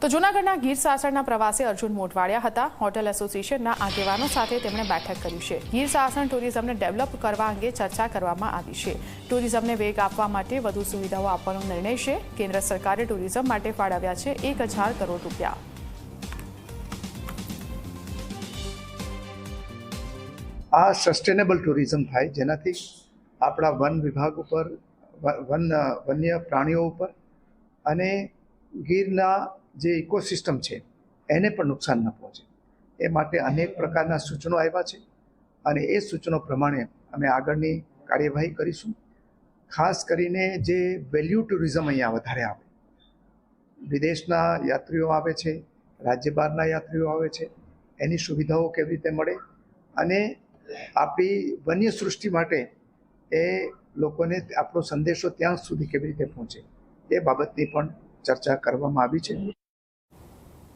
તો જૂનાગઢના ગીર સાસણના પ્રવાસી અર્જુન મોટવાડિયા હતા. હોટેલ એસોસિએશનના આગેવાનો સાથે તેમણે બેઠક કરી છે. ગીર સાસણ ટુરિઝમને ડેવલપ કરવા અંગે ચર્ચા કરવામાં આવી છે. ટુરિઝમને વેગ આપવા માટે વધુ સુવિધાઓ આપવાનો નિર્ણય છે. કેન્દ્ર સરકારે ટુરિઝમ માટે ફાળવ્યા છે 1000 કરોડ રૂપિયા. આ સસ્ટેનેબલ ટુરિઝમ થાય, જેનાથી આપણા વન વિભાગ ઉપર, વન્ય પ્રાણીઓ ઉપર અને ગીરના જે ઇકોસિસ્ટમ છે એને પણ નુકસાન ન પહોંચે. એ માટે અનેક પ્રકારના સૂચનો આવ્યા છે અને એ સૂચનો પ્રમાણે અમે આગળની કાર્યવાહી કરીશું. ખાસ કરીને જે વેલ્યુ ટુરિઝમ અહીંયા વધારે આવે, વિદેશના યાત્રીઓ આવે છે, રાજ્ય બહારના યાત્રીઓ આવે છે, એની સુવિધાઓ કેવી રીતે મળે અને આપણી વન્ય સૃષ્ટિ માટે એ લોકોને આપણો સંદેશો ત્યાં સુધી કેવી રીતે પહોંચે, એ બાબતની પણ ચર્ચા કરવામાં આવી છે.